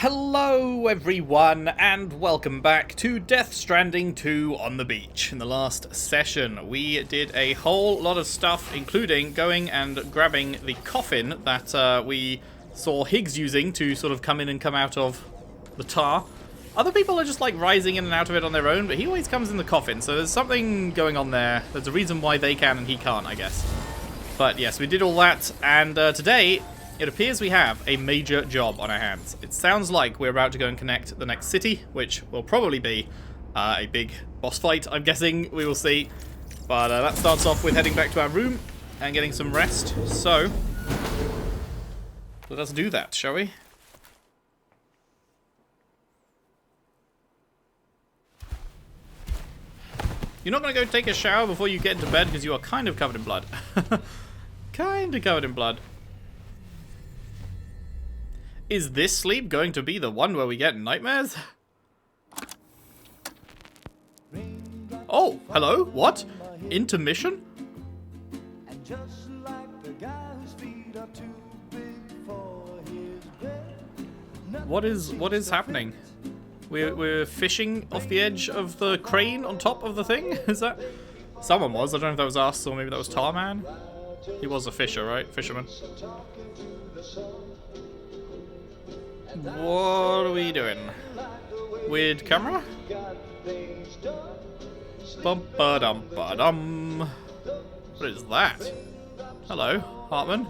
Hello everyone, and welcome back to Death Stranding 2 on the beach. In the last session, we did a whole lot of stuff, including going and grabbing the coffin that we saw Higgs using to sort of come in and come out of the tar. Other people are just like rising in and out of it on their own, but he always comes in the coffin, so there's something going on there. There's a reason why they can and he can't, I guess. But yes, we did all that, and today it appears we have a major job on our hands. It sounds like we're about to go and connect the next city, which will probably be a big boss fight, I'm guessing. We will see. But that starts off with heading back to our room and getting some rest. So, let us do that, shall we? You're not going to go take a shower before you get into bed because you are kind of covered in blood. Kind of covered in blood. Is this sleep going to be the one where we get nightmares? Oh, hello? What? Intermission? What is happening? We're fishing off the edge of the crane on top of the thing? Is that... Someone was. I don't know if that was us or maybe that was Tarman. He was a fisher, right? Fisherman. What are we doing? Weird camera? Bum-ba-dum-ba-dum. What is that? Hello, Hartman.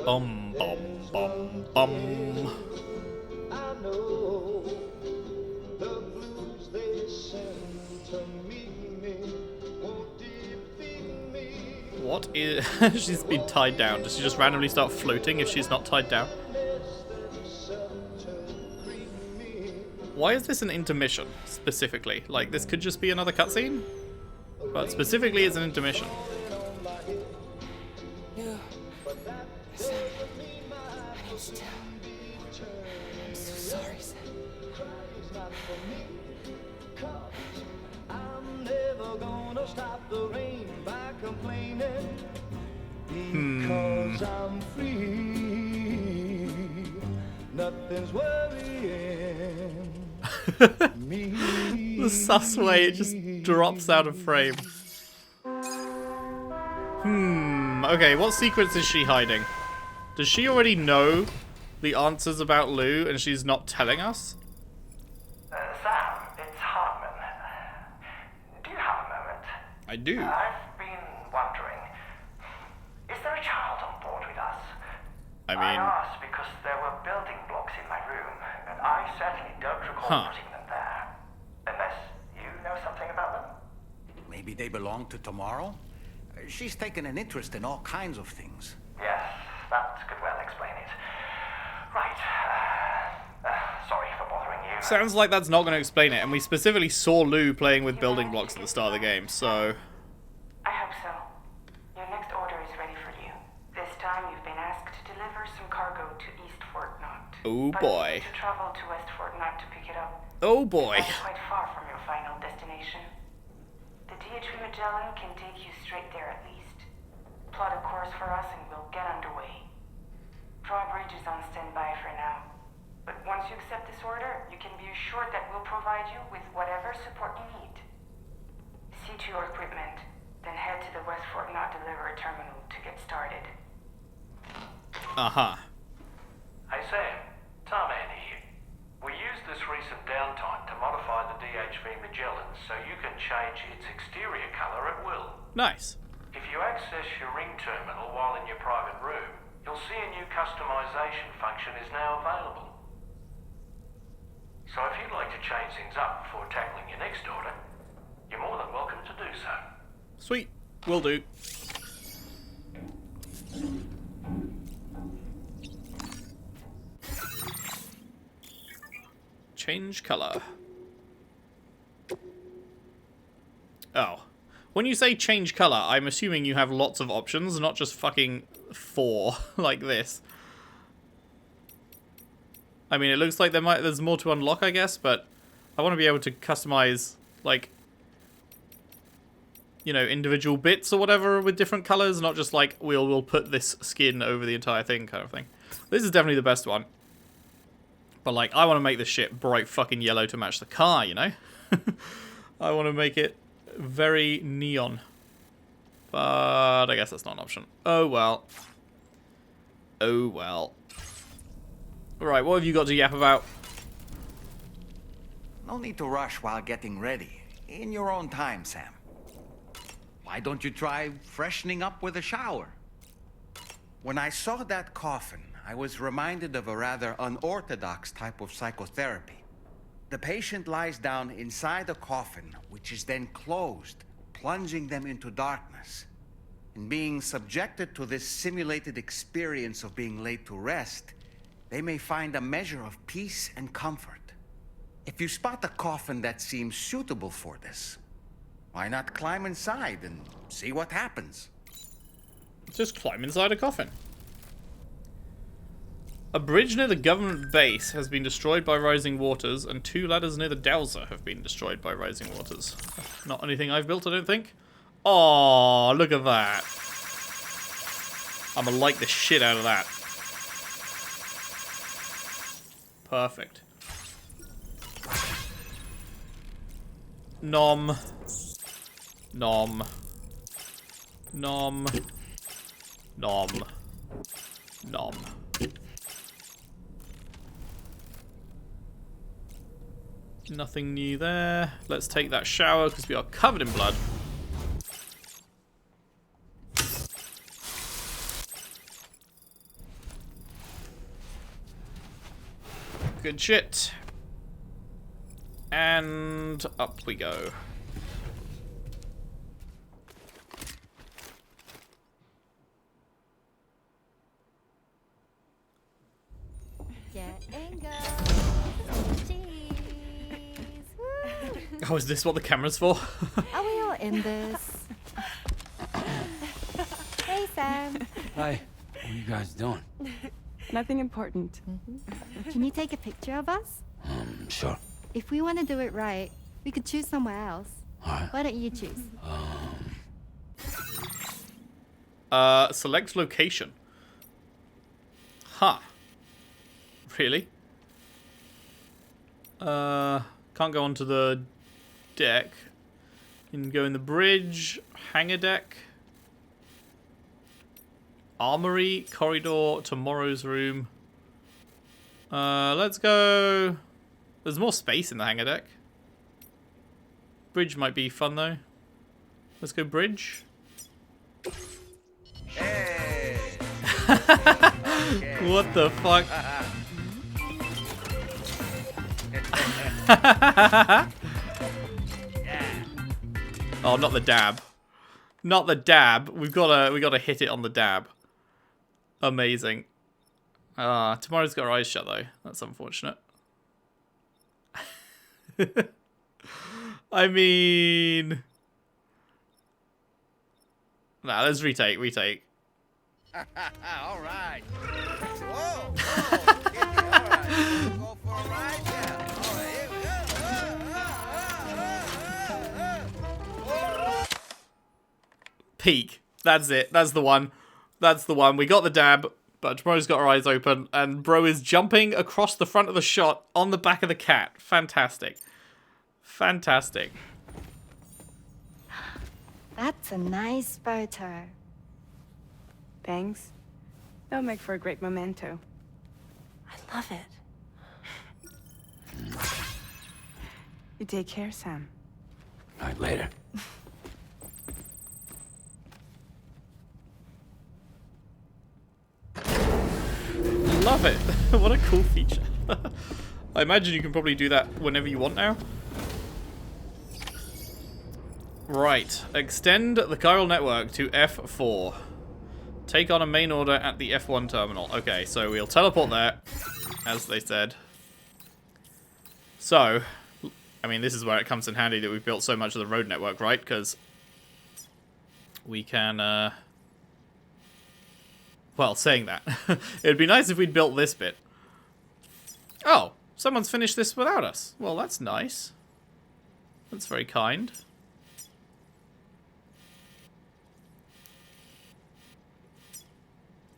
Bum-bum-bum-bum. What is... She's been tied down. Does she just randomly start floating if she's not tied down? Why is this an intermission, specifically? Like, this could just be another cutscene? But specifically, it's an intermission. No. Sam. My name's Tell. I'm so sorry, Sam. I'm never gonna stop the rain by complaining. Because I'm free. Nothing's worrying me. The sus way, it just drops out of frame. Okay, what secrets is she hiding? Does she already know the answers about Lou and she's not telling us? Sam, it's Hartman. Do you have a moment? I do. I've been wondering, is there a child on board with us? I I mean... asked because there were building blocks in my room, and I certainly don't recall putting them there. Unless you know something about them? Maybe they belong to tomorrow? She's taken an interest in all kinds of things. Yes, that could well explain it. Right. Sorry for bothering you. Sounds like that's not going to explain it, and we specifically saw Lou playing with building blocks at the start of the game, so... I hope so. Your next order is ready for you. This time you've been asked to deliver some cargo to East Fort Knot. Oh But boy. you need to travel to West Fort Knot to pick it up. Oh boy. It's quite far from your final destination. The DHV Magellan can take you straight there at least. Plot a course for us and we'll get underway. Drawbridge is on standby for now. But once you accept this order, you can be assured that we'll provide you with whatever support you need. See to your equipment, then head to the West Fort Knot delivery terminal to get started. Uh-huh. Hey Sam, Tarman here. We used this recent downtime to modify the DHV Magellan so you can change its exterior colour at will. Nice. If you access your ring terminal while in your private room, you'll see a new customization function is now available. So if you'd like to change things up before tackling your next order, you're more than welcome to do so. Sweet. Will do. Change color. Oh. When you say change color, I'm assuming you have lots of options, not just fucking 4 like this. I mean, it looks like there's more to unlock, I guess, but I want to be able to customize, like, you know, individual bits or whatever with different colors, not just like we'll put this skin over the entire thing kind of thing. This is definitely the best one. But, like, I want to make the ship bright fucking yellow to match the car, you know? I want to make it very neon. But I guess that's not an option. Oh, well. Oh, well. Right, what have you got to yap about? No need to rush while getting ready. In your own time, Sam. Why don't you try freshening up with a shower? When I saw that coffin, I was reminded of a rather unorthodox type of psychotherapy. The patient lies down inside a coffin, which is then closed, plunging them into darkness. In being subjected to this simulated experience of being laid to rest, they may find a measure of peace and comfort. If you spot a coffin that seems suitable for this, why not climb inside and see what happens? Just climb inside a coffin. A bridge near the government base has been destroyed by rising waters, and 2 ladders near the dowser have been destroyed by rising waters. Not anything I've built, I don't think. Oh, look at that. I'm gonna like the shit out of that. Perfect. Nom. Nom. Nom. Nom. Nom. Nothing new there. Let's take that shower because we are covered in blood. Good shit. And up we go. Oh, is this what the camera's for? Are we all in this? Hey, Sam. Hi. What are you guys doing? Nothing important. Can you take a picture of us? Sure. If we want to do it right, we could choose somewhere else. Alright. Why don't you choose? Select location. Huh. Really? Can't go onto the deck. You can go in the bridge, hangar deck, armory, corridor, tomorrow's room. Let's go. There's more space in the hangar deck. Bridge might be fun though. Let's go bridge. Hey! What the fuck? Oh, not the dab. Not the dab. We gotta hit it on the dab. Amazing. Tomorrow's got her eyes shut though. That's unfortunate. I mean, nah, let's retake. All right. Whoa, Kitty, all right. Go for a ride now. All right, here we go. Peak. That's it. That's the one. That's the one. We got the dab, but Tomorrow's got her eyes open, and bro is jumping across the front of the shot on the back of the cat. Fantastic. Fantastic. That's a nice photo. Thanks. That'll make for a great memento. I love it. You take care, Sam. Alright, later. Love it. What a cool feature. I imagine you can probably do that whenever you want now. Right. Extend the chiral network to F4. Take on a main order at the F1 terminal. Okay, so we'll teleport there, as they said. So, I mean, this is where it comes in handy that we've built so much of the road network, right? Because we can, well, saying that, it'd be nice if we'd built this bit. Oh, someone's finished this without us. Well, that's nice. That's very kind.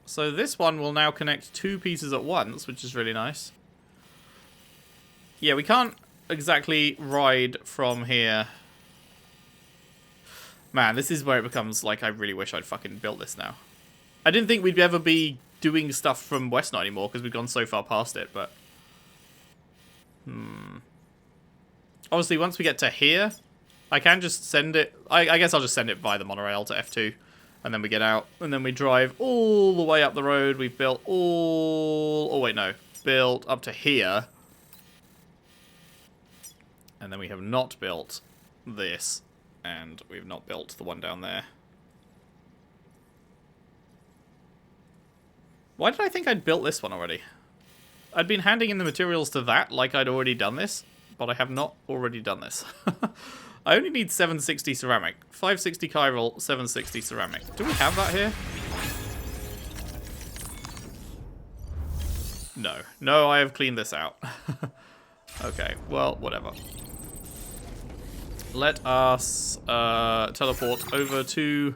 So this one will now connect 2 pieces at once, which is really nice. Yeah, we can't exactly ride from here. Man, this is where it becomes like I really wish I'd fucking built this now. I didn't think we'd ever be doing stuff from Westnut anymore because we've gone so far past it, but... Obviously, once we get to here, I can just send it... I guess I'll just send it via the monorail to F2. And then we get out, and then we drive all the way up the road. We've built all... Oh, wait, no. Built up to here. And then we have not built this. And we've not built the one down there. Why did I think I'd built this one already? I'd been handing in the materials to that like I'd already done this. But I have not already done this. I only need 760 ceramic. 560 chiral, 760 ceramic. Do we have that here? No. No, I have cleaned this out. Okay, well, whatever. Let us teleport over to...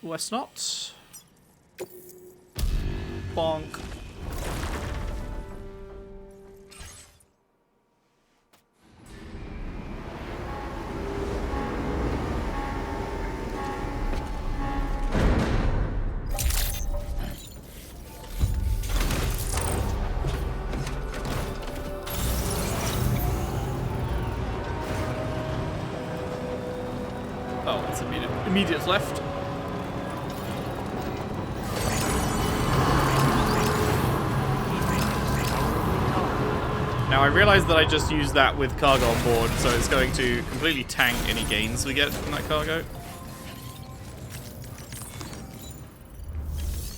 Westnut. Bonk. Oh, it's immediate left. Now I realise that I just used that with cargo on board, so it's going to completely tank any gains we get from that cargo.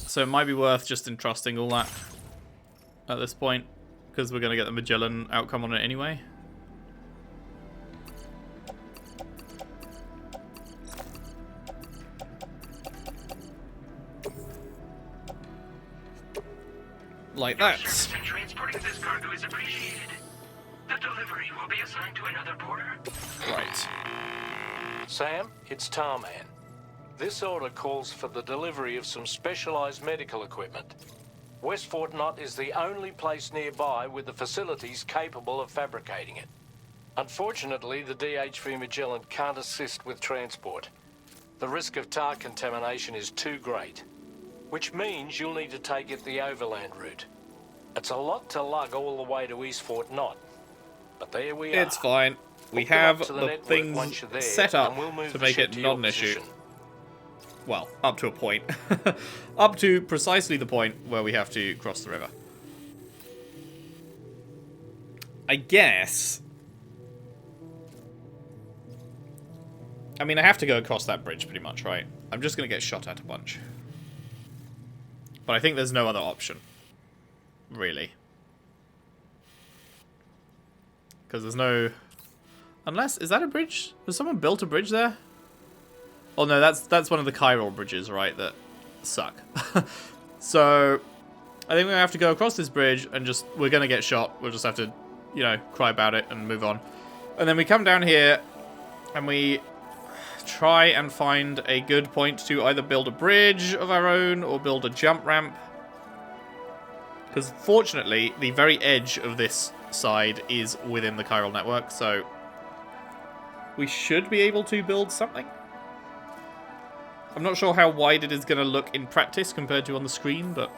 So it might be worth just entrusting all that at this point, because we're going to get the Magellan outcome on it anyway. Like that. Transporting this cargo is appreciated. The delivery will be assigned to another porter. Right. Sam, it's Tarman. This order calls for the delivery of some specialized medical equipment. West Fort Knott is the only place nearby with the facilities capable of fabricating it. Unfortunately, the DHV Magellan can't assist with transport. The risk of tar contamination is too great, which means you'll need to take it the overland route. It's a lot to lug all the way to East Fort Knott, but there we are. It's fine. We have the things set up to make it not an issue. Well, up to a point. Up to precisely the point where we have to cross the river. I guess... I mean, I have to go across that bridge pretty much, right? I'm just going to get shot at a bunch. But I think there's no other option. Really. Because there's no... Unless... Is that a bridge? Has someone built a bridge there? Oh no, that's one of the chiral bridges, right, that suck. So, I think we're going to have to go across this bridge and just... We're going to get shot. We'll just have to, you know, cry about it and move on. And then we come down here and we try and find a good point to either build a bridge of our own or build a jump ramp. Because fortunately, the very edge of this side is within the chiral network, so we should be able to build something. I'm not sure how wide it is going to look in practice compared to on the screen, but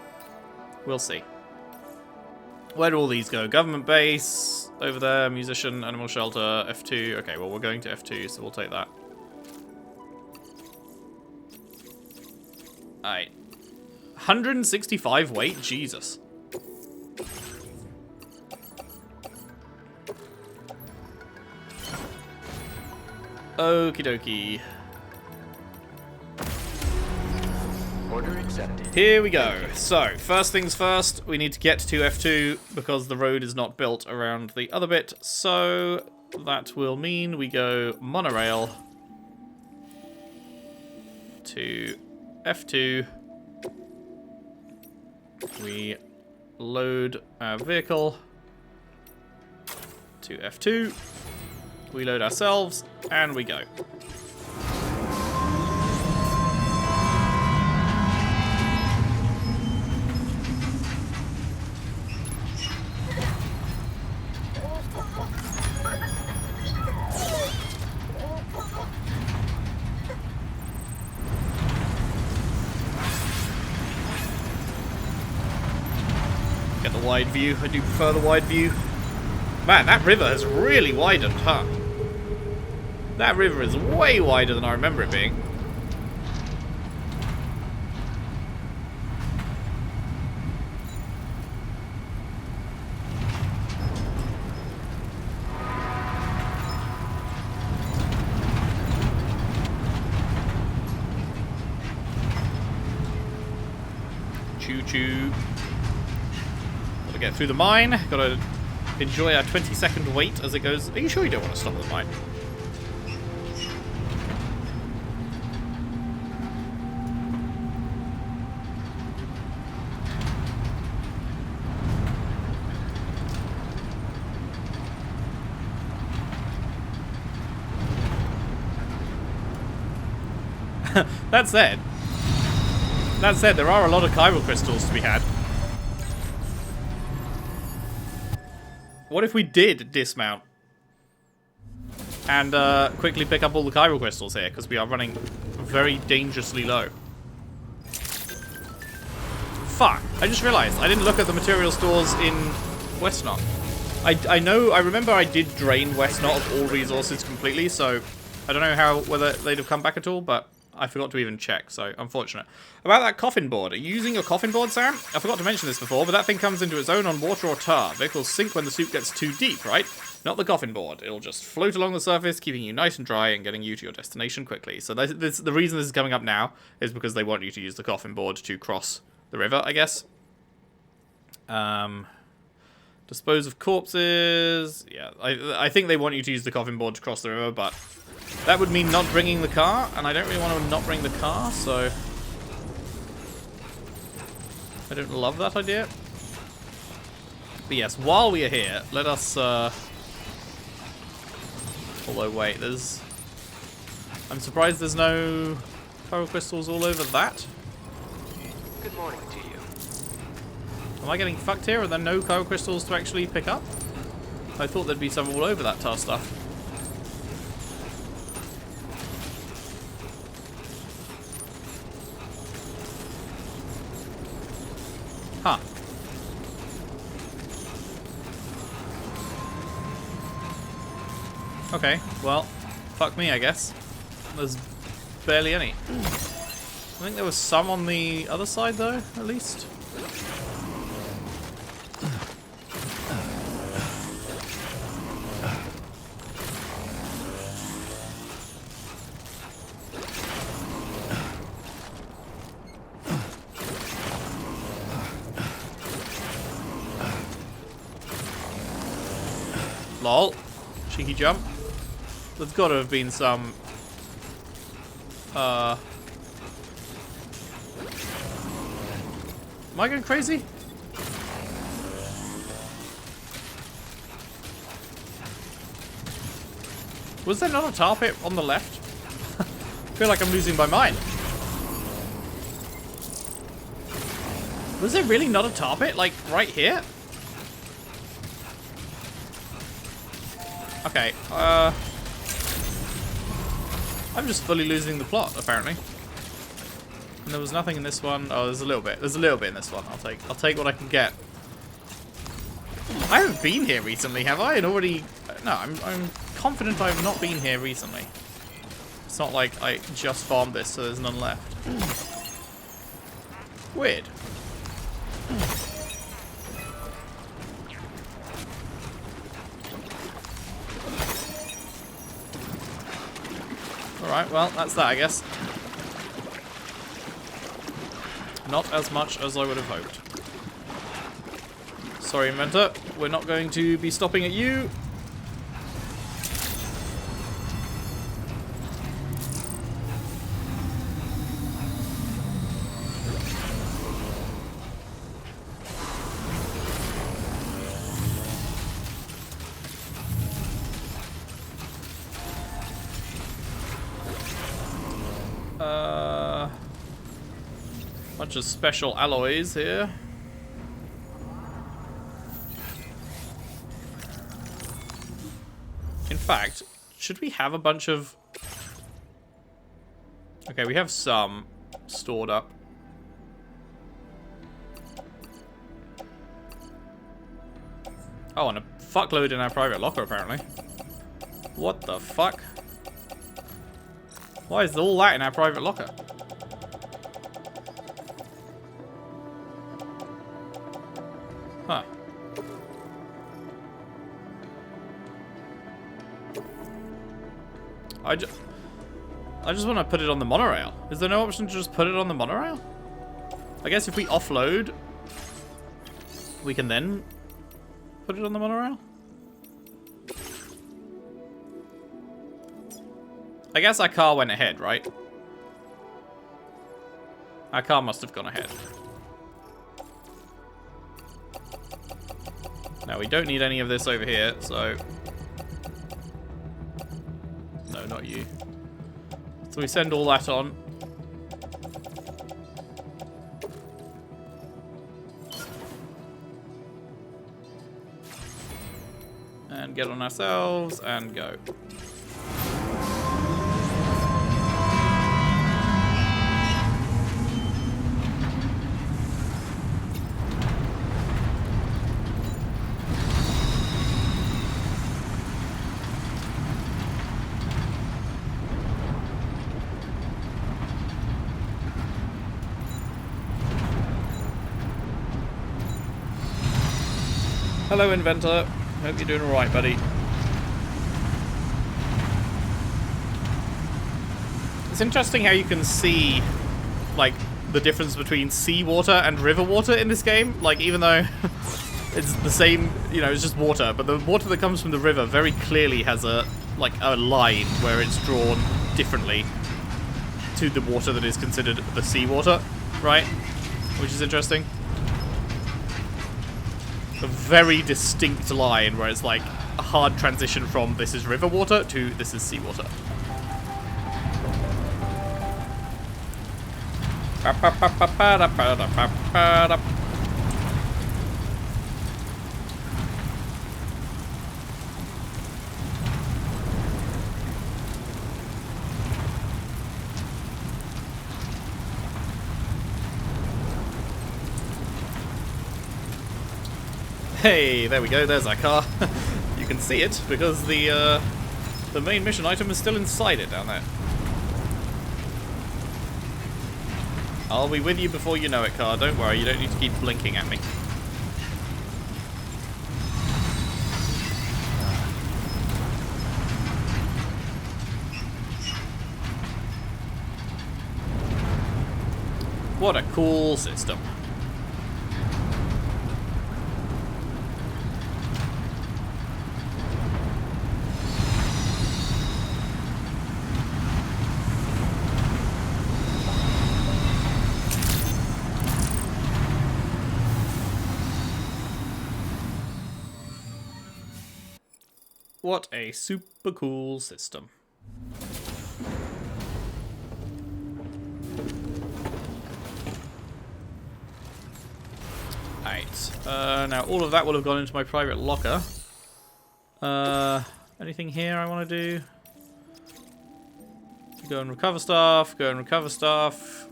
we'll see. Where do all these go? Government base, over there, musician, animal shelter, F2. Okay, well, we're going to F2, so we'll take that. Alright. 165 weight? Jesus. Okie dokie. Order accepted. Here we go. So, first things first, we need to get to F2 because the road is not built around the other bit. So, that will mean we go monorail to F2. We load our vehicle to F2. We load ourselves, and we go. the wide view. I do prefer the wide view. Man, that river has really widened, huh? That river is way wider than I remember it being. Choo-choo. Gotta get through the mine. Gotta enjoy our 20-second wait as it goes. Are you sure you don't want to stop at the mine? That said, there are a lot of chiral crystals to be had. What if we did dismount and quickly pick up all the chiral crystals here, because we are running very dangerously low. Fuck! I just realized I didn't look at the material stores in Westnot. I remember I did drain Westnot of all resources completely, so I don't know whether they'd have come back at all, but I forgot to even check, so unfortunate. About that coffin board. Are you using your coffin board, Sam? I forgot to mention this before, but that thing comes into its own on water or tar. Vehicles sink when the soup gets too deep, right? Not the coffin board. It'll just float along the surface, keeping you nice and dry and getting you to your destination quickly. So the reason this is coming up now is because they want you to use the coffin board to cross the river, I guess. Dispose of corpses. Yeah, I think they want you to use the coffin board to cross the river, but that would mean not bringing the car, and I don't really want to not bring the car, so I don't love that idea. But yes, while we are here, let us, although wait, I'm surprised there's no chiral crystals all over that. Good morning to you. Am I getting fucked here? Are there no chiral crystals to actually pick up? I thought there'd be some all over that tar stuff. Huh. Okay, well, fuck me, I guess. There's barely any. I think there was some on the other side, though, at least. Lol. Cheeky jump. There's got to have been some... Am I going crazy? Was there not a tar pit on the left? I feel like I'm losing my mind. Was there really not a tar pit? Like, right here? Okay, I'm just fully losing the plot, apparently. And there was nothing in this one. Oh, there's a little bit. There's a little bit in this one. I'll take what I can get. I haven't been here recently, have I? And already... No, I'm confident I have not been here recently. It's not like I just farmed this, so there's none left. Weird. Alright, well, that's that, I guess. Not as much as I would have hoped. Sorry, Inventor. We're not going to be stopping at you. Bunch of special alloys here. In fact, should we have a bunch of... Okay, we have some stored up. Oh, and a fuckload in our private locker, apparently. What the fuck? Why is all that in our private locker? Huh. I just want to put it on the monorail. Is there no option to just put it on the monorail? I guess if we offload, we can then put it on the monorail? I guess our car went ahead, right? Our car must have gone ahead. Now, we don't need any of this over here, so... No, not you. So we send all that on. And get on ourselves and go. Hello, Inventor. Hope you're doing alright, buddy. It's interesting how you can see, like, the difference between seawater and river water in this game. Like, even though it's the same, you know, it's just water, but the water that comes from the river very clearly has a, like, a line where it's drawn differently to the water that is considered the seawater, right? Which is interesting. A very distinct line where it's like a hard transition from this is river water to this is seawater. Hey, there we go, there's our car. You can see it because the main mission item is still inside it down there. I'll be with you before you know it, car. Don't worry, you don't need to keep blinking at me. What a cool system. What a super cool system. Alright, now all of that will have gone into my private locker. Anything here I want to do? Go and recover stuff, go and recover stuff.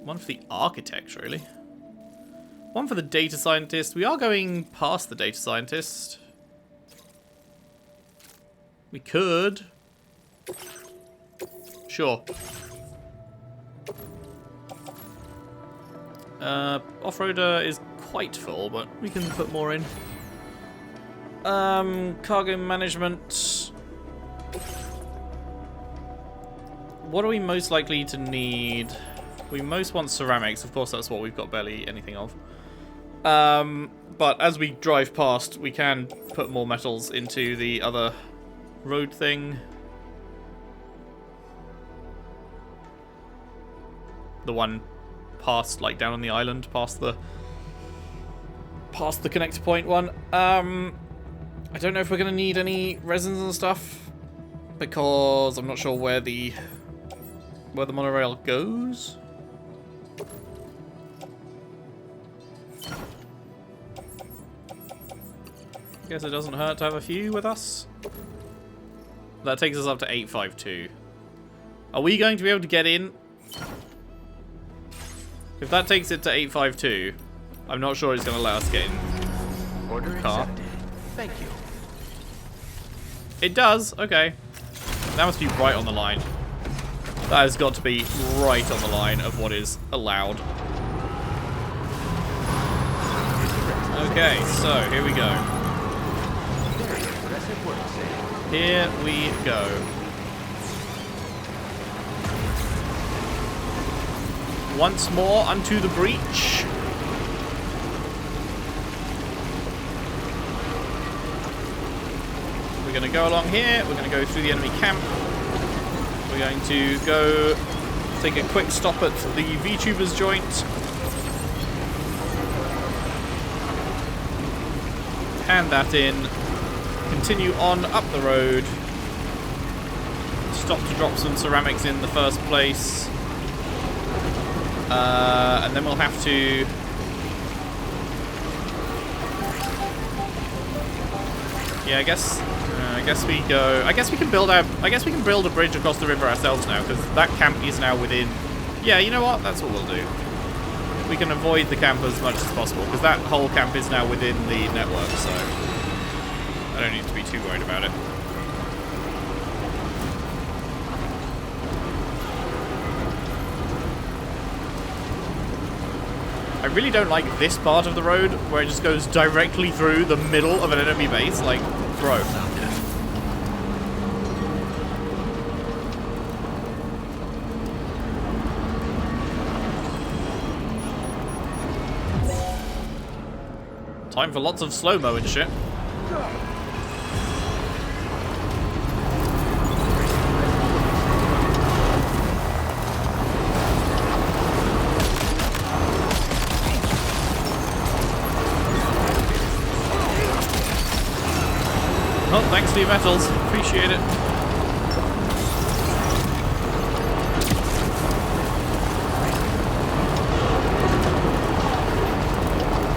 One for the architect, really. One for the data scientist. We are going past the data scientist. We could. Sure. Off-roader is quite full, but we can put more in. Cargo management. What are we most likely to need? We most want ceramics. Of course, that's what we've got barely anything of. But as we drive past, we can put more metals into the other road thing. The one past, like, down on the island, past the connector point one. I don't know if we're going to need any resins and stuff, because I'm not sure where the monorail goes. Guess it doesn't hurt to have a few with us. That takes us up to 852. Are we going to be able to get in? If that takes it to 852, I'm not sure it's going to let us get in. Order Car. accepted. Thank you. It does? Okay. That must be right on the line. That has got to be right on the line of what is allowed. Okay, so here we go. Very impressive work, Sam. Here we go. Once more unto the breach. We're going to go along here. We're going to go through the enemy camp. We're going to go take a quick stop at the VTubers joint. Hand that in. Continue on up the road. Stop to drop some ceramics in the first place. And then we'll have to... Yeah, I guess we go. I guess we can build a bridge across the river ourselves now, because that camp is now within. Yeah, you know what? That's what we'll do. We can avoid the camp as much as possible, because that whole camp is now within the network, so I don't need to be too worried about it. I really don't like this part of the road where it just goes directly through the middle of an enemy base. Like, bro. Time for lots of slow-mo and shit. Oh, thanks for your metals. Appreciate it.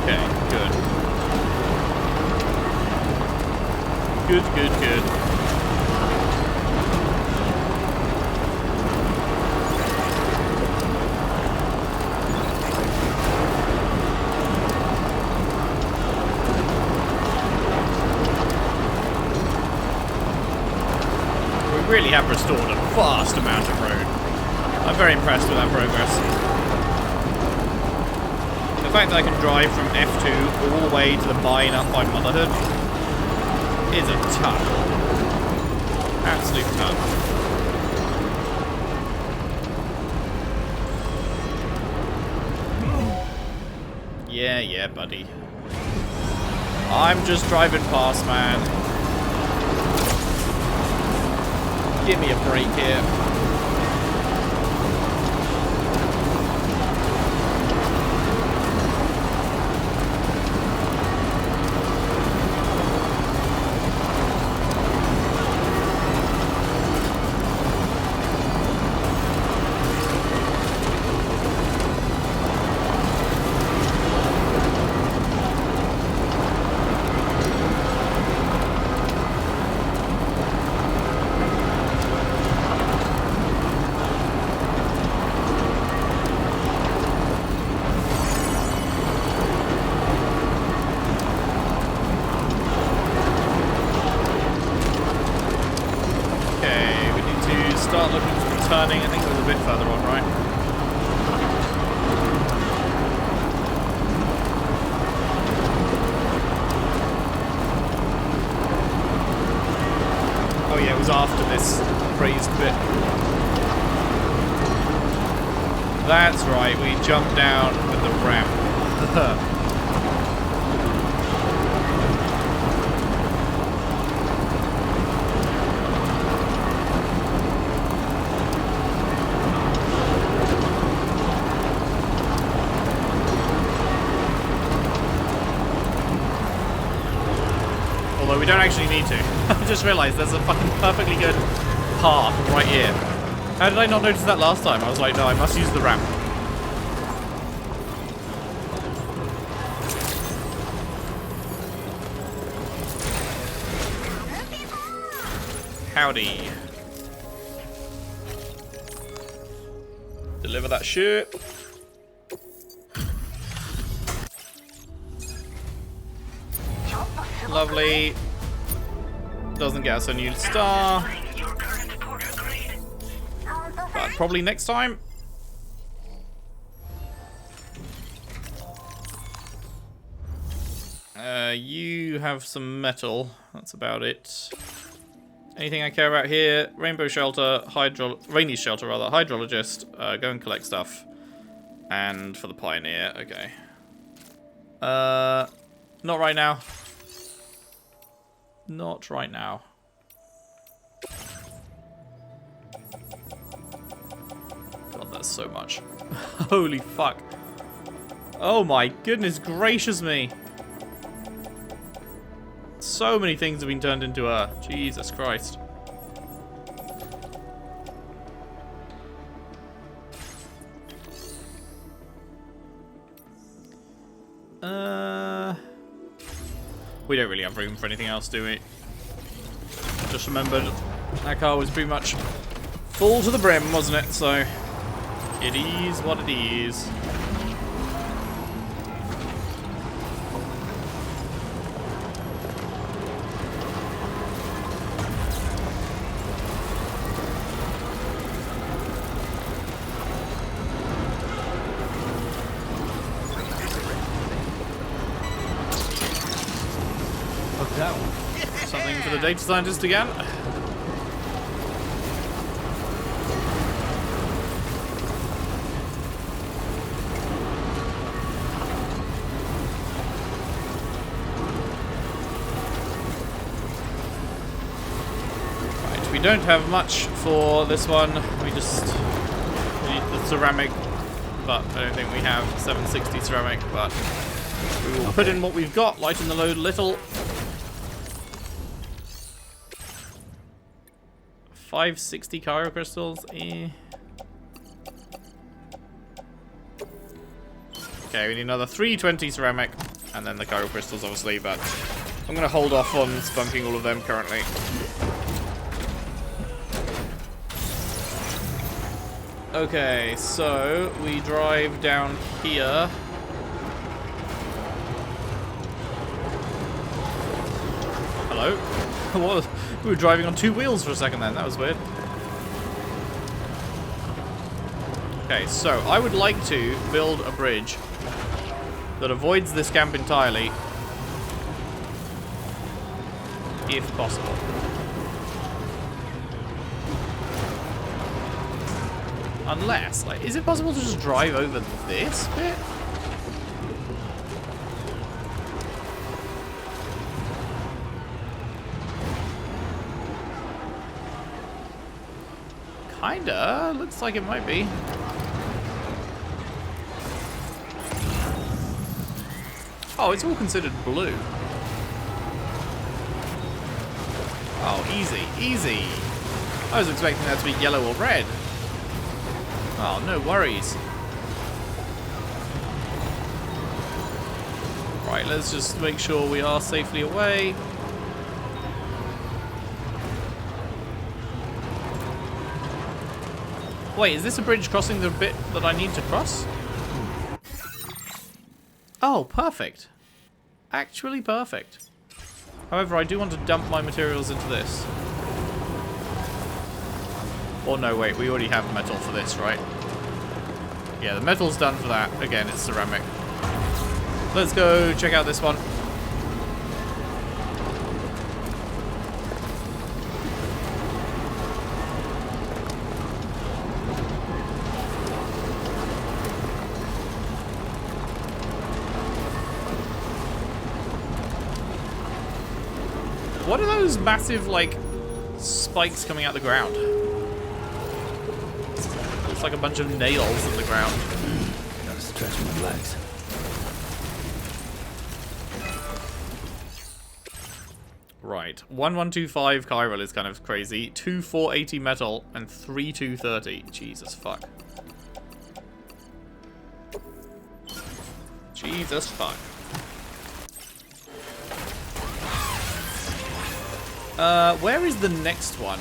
Okay, good. Good. Really have restored a vast amount of road. I'm very impressed with that progress. The fact that I can drive from F2 all the way to the mine up by Motherhood is a ton. Absolute ton. Yeah, buddy. I'm just driving past, man. Give me a break here. I think it was a bit further on, right? Oh yeah, it was after this crazed bit. That's right, we jumped down with the ramp. We don't actually need to. I just realised there's a fucking perfectly good path right here. How did I not notice that last time? I was like, no, I must use the ramp. Howdy. Deliver that shit. Lovely. Doesn't get us a new star. But probably next time. You have some metal. That's about it. Anything I care about here? Rainbow shelter, rainy shelter rather, hydrologist. Go and collect stuff. And for the pioneer, okay. Not right now. Not right now. God, that's so much. Holy fuck. Oh my goodness gracious me. So many things have been turned into her. Jesus Christ. We don't really have room for anything else, do we? Just remembered that car was pretty much full to the brim, wasn't it? So it is what it is. Something for the data scientist again. Right, we don't have much for this one. We just need the ceramic, but I don't think we have 760 ceramic, but we will put in what we've got, lighten the load a little. 560 Cairo crystals. Okay, we need another 320 ceramic, and then the Cairo crystals, obviously. But I'm going to hold off on spunking all of them currently. Okay, so we drive down here. Hello? What? We were driving on two wheels for a second then. That was weird. Okay, so I would like to build a bridge that avoids this camp entirely, if possible. Unless, like, is it possible to just drive over this bit? Kinda. Looks like it might be. Oh, it's all considered blue. Oh, easy. Easy. I was expecting that to be yellow or red. Oh, no worries. Right, let's just make sure we are safely away. Wait, is this a bridge crossing the bit that I need to cross? Oh, perfect. Actually perfect. However, I do want to dump my materials into this. Or no, wait, we already have metal for this, right? Yeah, the metal's done for that. Again, it's ceramic. Let's go check out this one. What are those massive, like, spikes coming out the ground? Looks like a bunch of nails in the ground. Gotta stretch my legs. Right, 1125 chiral is kind of crazy. 2480 metal and 3230. Jesus fuck. Jesus fuck. Where is the next one?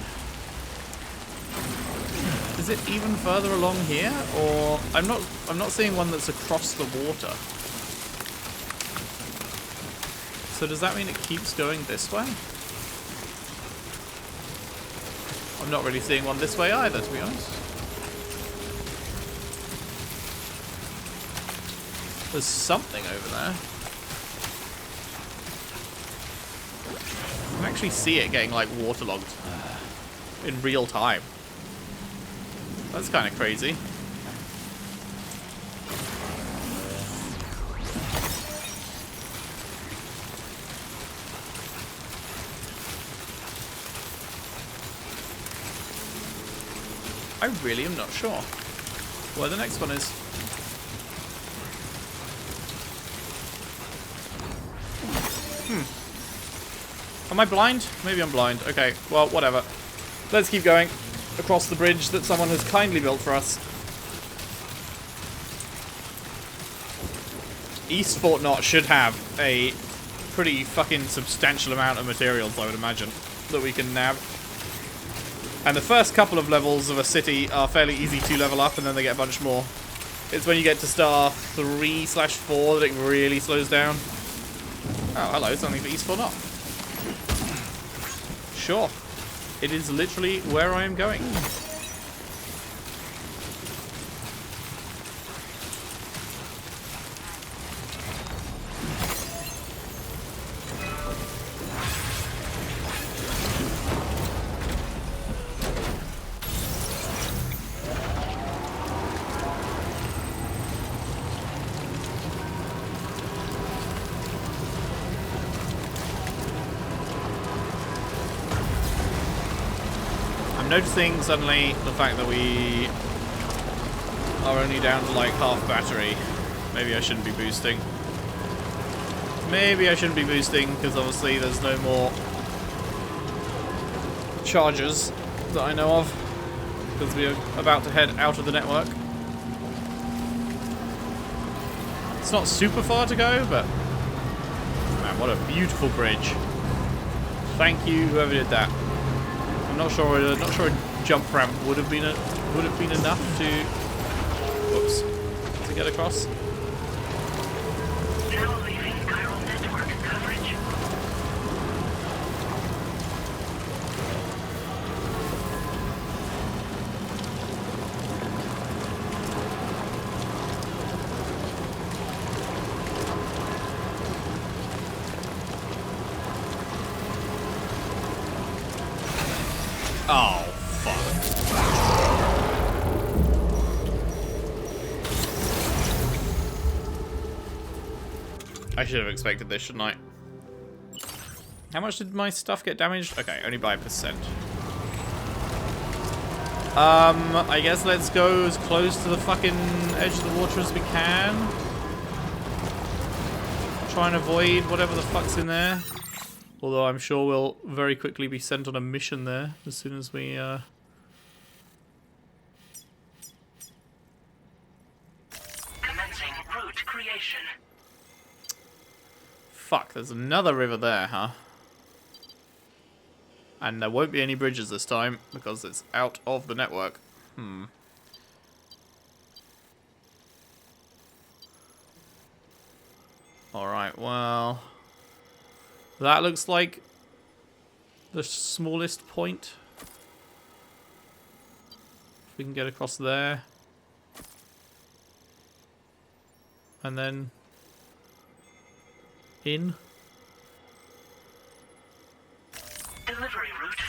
Is it even further along here, or I'm not seeing one that's across the water. So does that mean it keeps going this way? I'm not really seeing one this way either, to be honest. There's something over there. I can actually see it getting like waterlogged in real time. That's kind of crazy. I really am not sure where the next one is. Am I blind? Maybe I'm blind. Okay, well, whatever. Let's keep going across the bridge that someone has kindly built for us. East Fort Knot should have a pretty fucking substantial amount of materials, I would imagine, that we can nab. And the first couple of levels of a city are fairly easy to level up, and then they get a bunch more. It's when you get to star 3/4 that it really slows down. Oh, hello, something for East Fort Knot. Sure. It is literally where I am going. Noticing suddenly the fact that we are only down to like half battery. Maybe I shouldn't be boosting. Maybe I shouldn't be boosting because obviously there's no more chargers that I know of because we are about to head out of the network. It's not super far to go, but man, what a beautiful bridge. Thank you, whoever did that. I'm not sure a jump ramp would have been enough to, whoops, to get across. Now leaving chiral network coverage. Oh, fuck. I should have expected this, shouldn't I? How much did my stuff get damaged? Okay, only by 1%. I guess let's go as close to the fucking edge of the water as we can. Try and avoid whatever the fuck's in there. Although I'm sure we'll very quickly be sent on a mission there as soon as we, Commencing route creation. Fuck, there's another river there, huh? And there won't be any bridges this time because it's out of the network. Alright, well... that looks like the smallest point. If we can get across there. And then in. Delivery route.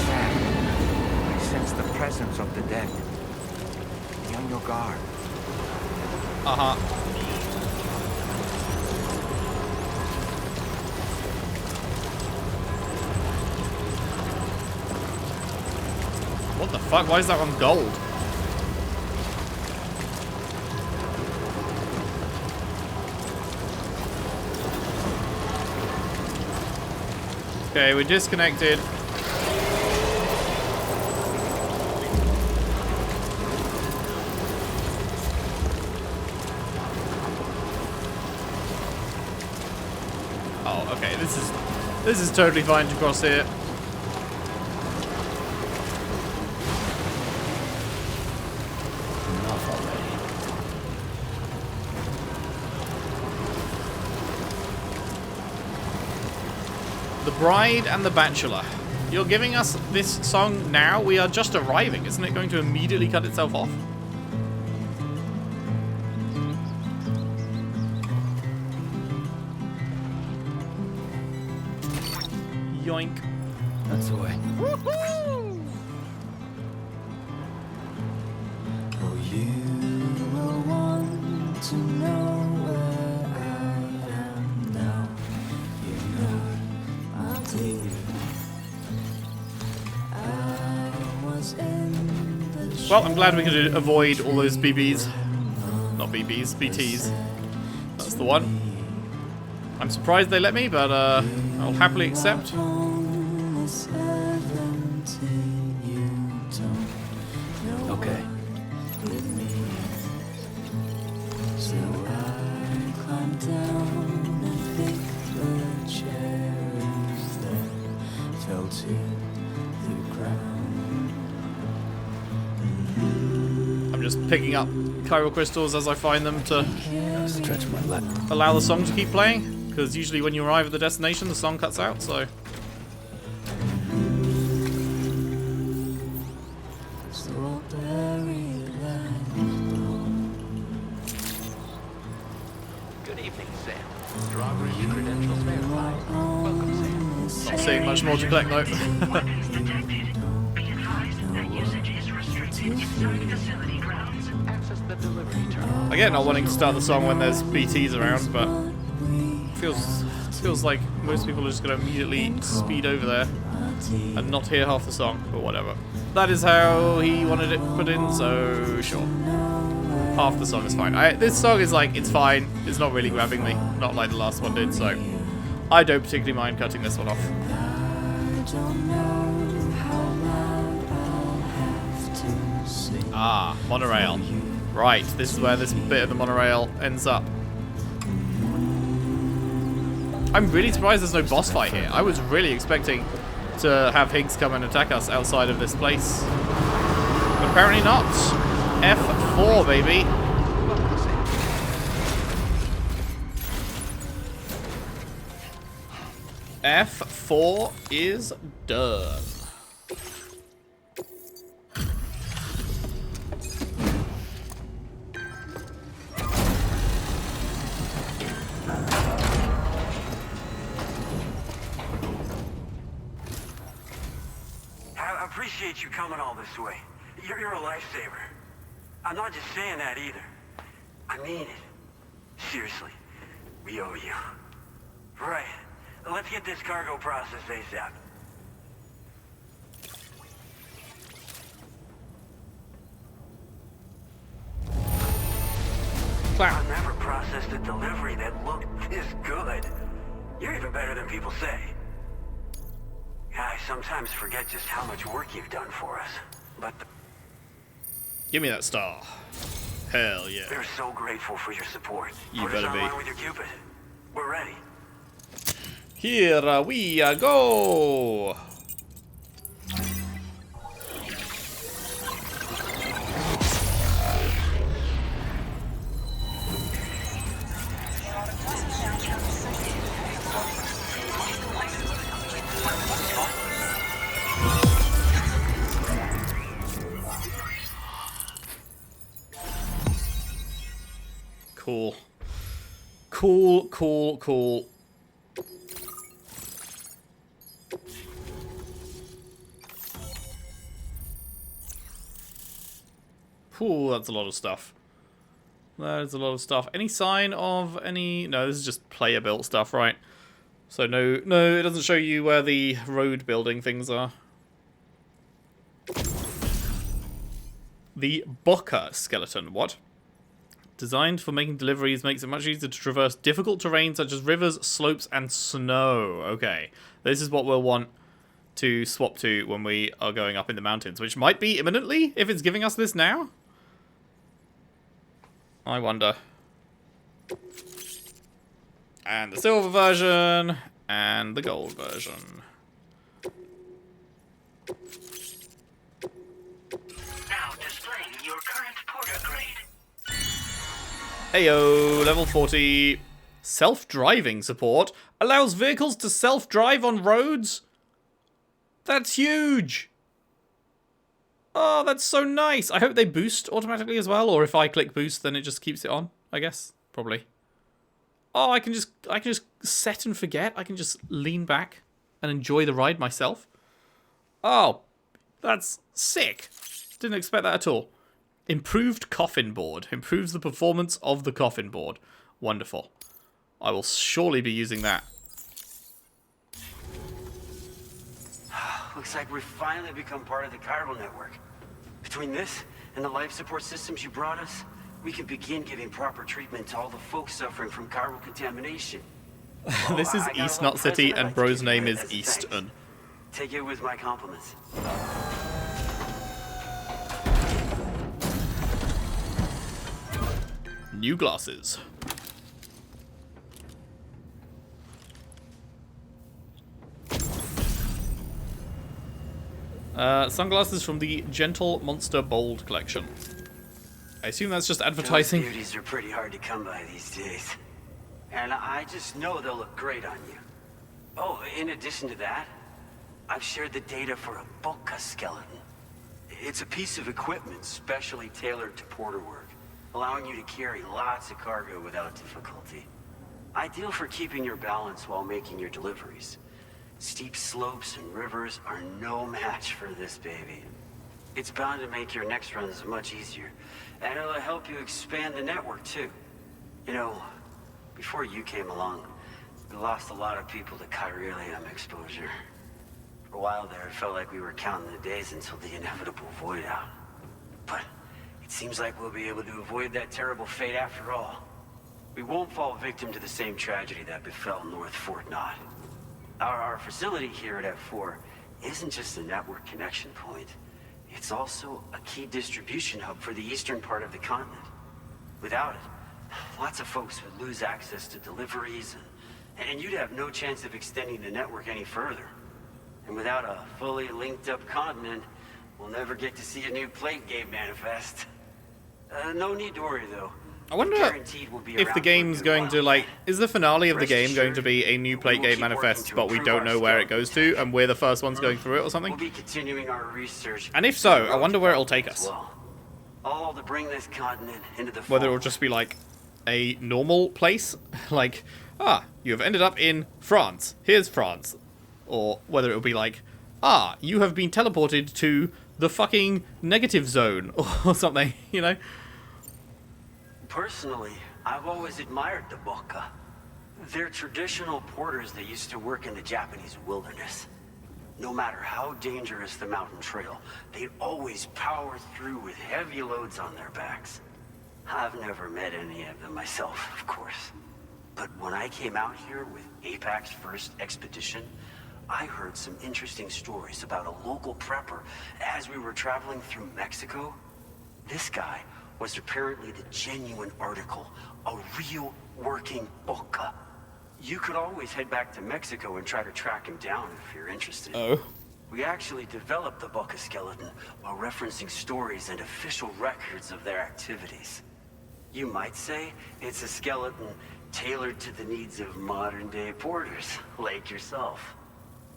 Sam, I sense the presence of the dead. Be on your guard. Uh-huh. What the fuck? Why is that one gold? Okay, we're disconnected. Oh, okay, this is totally fine to cross here. Enough already. Bride and the Bachelor. You're giving us this song now? We are just arriving. Isn't it going to immediately cut itself off? Yoink. That's the way. Woohoo! Oh, you will want to know where I am now. You know I'll take you. I was in the Well, I'm glad we could avoid all those BBs. Not BBs, BTs. That's the one. I'm surprised they let me, but I'll happily accept. Okay. So I climbed down and picked the cherries that fell to the ground. I'm just picking up chiral crystals as I find them to Stretch my leg. allow the song to keep playing. Because usually when you arrive at the destination, the song cuts out, so... Good evening, Sam. Strawberry credentials verified. Welcome, Sam. Not seeing much more to collect, though. Weapons detected. Be advised that usage is restricted inside facility grounds. Access the delivery terminal. Again, not wanting to start the song when there's BTs around, but... Feels like most people are just going to immediately speed over there and not hear half the song, but whatever. That is how he wanted it put in, so sure. Half the song is fine. This song is like, it's fine. It's not really grabbing me, not like the last one did, so I don't particularly mind cutting this one off. Ah, monorail. Right, this is where this bit of the monorail ends up. I'm really surprised there's no boss fight here. I was really expecting to have Higgs come and attack us outside of this place. But apparently not. F4, baby. F4 is done. I appreciate you coming all this way. You're a lifesaver. I'm not just saying that either. I mean it. Seriously. We owe you. Right. Let's get this cargo processed ASAP. Clap. I've never processed a delivery that looked this good. You're even better than people say. I sometimes forget just how much work you've done for us. But Give me that star. Hell yeah. we're so grateful for your support. You Put us better be. online with your Cupid. We're ready. Here we go. Cool. Cool, cool, cool. Ooh, that's a lot of stuff. That is a lot of stuff. Any sign of any... No, this is just player-built stuff, right? So no, it doesn't show you where the road building things are. The Boca skeleton. What? Designed for making deliveries, makes it much easier to traverse difficult terrain such as rivers, slopes, and snow. Okay, this is what we'll want to swap to when we are going up in the mountains, which might be imminently if it's giving us this now. I wonder. And the silver version, and the gold version. Now displaying your current porter grade. Heyo, level 40. Self-driving support. Allows vehicles to self-drive on roads? That's huge! Oh, that's so nice. I hope they boost automatically as well, or if I click boost, then it just keeps it on, I guess. Probably. Oh, I can just set and forget. I can just lean back and enjoy the ride myself. Oh, that's sick. Didn't expect that at all. Improved coffin board. Improves the performance of the coffin board. Wonderful. I will surely be using that. Looks like we've finally become part of the chiral network. Between this and the life support systems you brought us, we can begin giving proper treatment to all the folks suffering from chiral contamination. This is East Knot City, and bro's name is Easton. Take it with my compliments. New glasses. Sunglasses from the Gentle Monster Bold collection. I assume that's just advertising. Those beauties are pretty hard to come by these days. And I just know they'll look great on you. Oh, in addition to that, I've shared the data for a Boca skeleton. It's a piece of equipment specially tailored to porter work, allowing you to carry lots of cargo without difficulty. Ideal for keeping your balance while making your deliveries. Steep slopes and rivers are no match for this baby. It's bound to make your next runs much easier, and it'll help you expand the network too. You know, before you came along, we lost a lot of people to chiralium exposure. For a while there, it felt like we were counting the days until the inevitable void out. But it seems like we'll be able to avoid that terrible fate after all. We won't fall victim to the same tragedy that befell North Fort Knott. Our facility here at F4 isn't just a network connection point. It's also a key distribution hub for the eastern part of the continent. Without it, lots of folks would lose access to deliveries, and you'd have no chance of extending the network any further. And without a fully linked up continent, we'll never get to see a new plate game manifest. No need to worry though. I wonder if the game's going to, like, is the finale of the game going to be a new plate game manifest, but we don't know where it goes to, and we're the first ones going through it or something? We'll be continuing our research. And if so, I wonder where it'll take us. All to bring this continent into the Whether it'll just be like a normal place, like, you have ended up in France. Here's France. Or whether it'll be like, you have been teleported to the fucking negative zone or something, you know? Personally, I've always admired the Boca. They're traditional porters that used to work in the Japanese wilderness. No matter how dangerous the mountain trail, they'd always power through with heavy loads on their backs. I've never met any of them myself, of course. But when I came out here with APAC's first expedition, I heard some interesting stories about a local prepper as we were traveling through Mexico. This guy was apparently the genuine article, a real working Boca. You could always head back to Mexico and try to track him down if you're interested. Oh. We actually developed the Boca skeleton while referencing stories and official records of their activities. You might say it's a skeleton tailored to the needs of modern-day porters like yourself.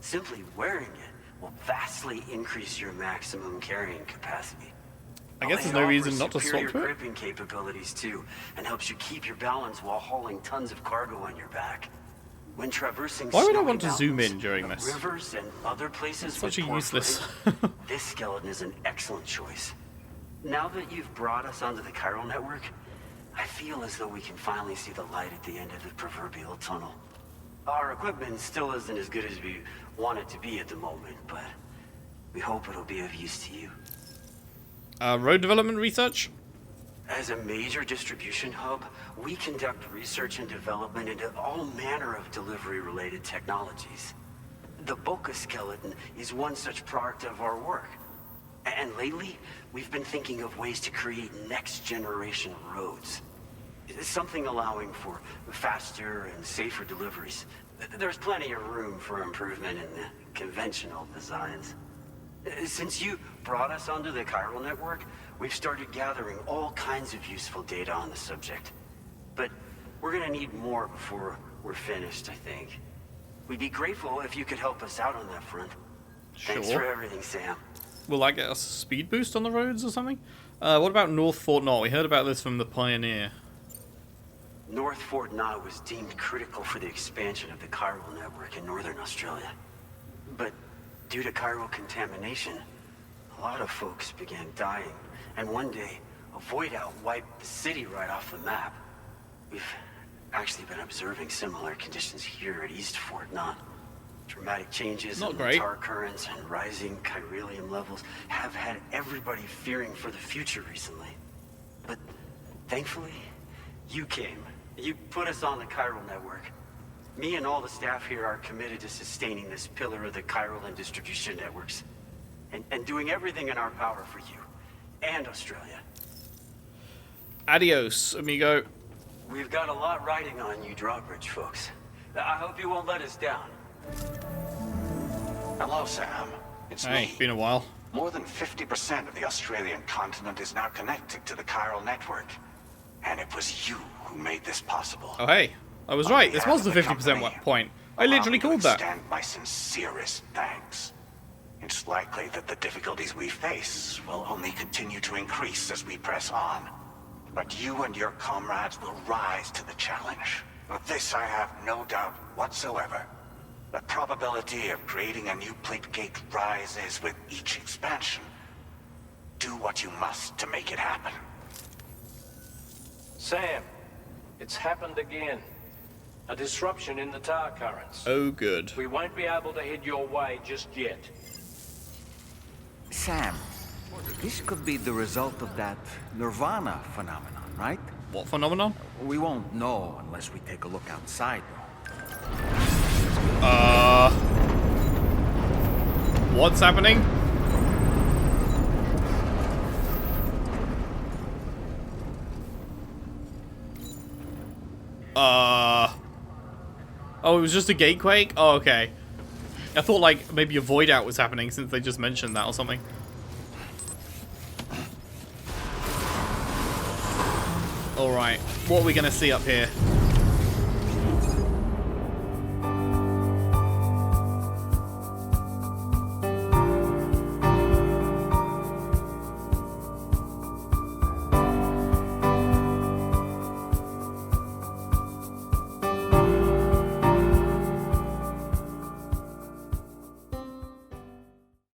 Simply wearing it will vastly increase your maximum carrying capacity. I guess there's no reason not to swap to it. Gripping capabilities too, and helps you keep your balance while hauling tons of cargo on your back. When traversing Why would I want to zoom in during this? Rivers and other places Such a with poor useless. footing, this skeleton is an excellent choice. Now that you've brought us onto the chiral network, I feel as though we can finally see the light at the end of the proverbial tunnel. Our equipment still isn't as good as we want it to be at the moment, but we hope it'll be of use to you. Road development research? As a major distribution hub, we conduct research and development into all manner of delivery-related technologies. The Boca skeleton is one such product of our work. And lately, we've been thinking of ways to create next-generation roads. Something allowing for faster and safer deliveries. There's plenty of room for improvement in the conventional designs. Since you brought us onto the chiral network, we've started gathering all kinds of useful data on the subject. But we're gonna need more before we're finished, I think. We'd be grateful if you could help us out on that front. Thanks Sure. for everything, Sam. Will that get us a speed boost on the roads or something? What about North Fort Knott? We heard about this from the Pioneer. North Fort Knott was deemed critical for the expansion of the chiral network in northern Australia. But due to chiral contamination, a lot of folks began dying. And one day, a void out wiped the city right off the map. We've actually been observing similar conditions here at East Fort Knott. Dramatic changes in the tar currents and rising chiralium levels have had everybody fearing for the future recently. But thankfully, you came. You put us on the chiral network. Me and all the staff here are committed to sustaining this pillar of the chiral and distribution networks. And doing everything in our power for you and Australia. Adios, amigo. We've got a lot riding on you drawbridge folks. I hope you won't let us down. Hello, Sam. It's Hey, me. been a while. More than 50% of the Australian continent is now connected to the chiral network. And it was you who made this possible. Oh, hey. I was right. This was the 50% point. I literally called that. Extend my sincerest thanks. It's likely that the difficulties we face will only continue to increase as we press on. But you and your comrades will rise to the challenge. Of this I have no doubt whatsoever. The probability of creating a new plate gate rises with each expansion. Do what you must to make it happen. Sam, it's happened again. A disruption in the tar currents. Oh, good. We won't be able to head your way just yet. Sam, this could be the result of that Nirvana phenomenon, right? What phenomenon? We won't know unless we take a look outside, though. What's happening? Oh, it was just a gatequake? Oh, okay. I thought, like, maybe a void out was happening since they just mentioned that or something. Alright, what are we gonna see up here?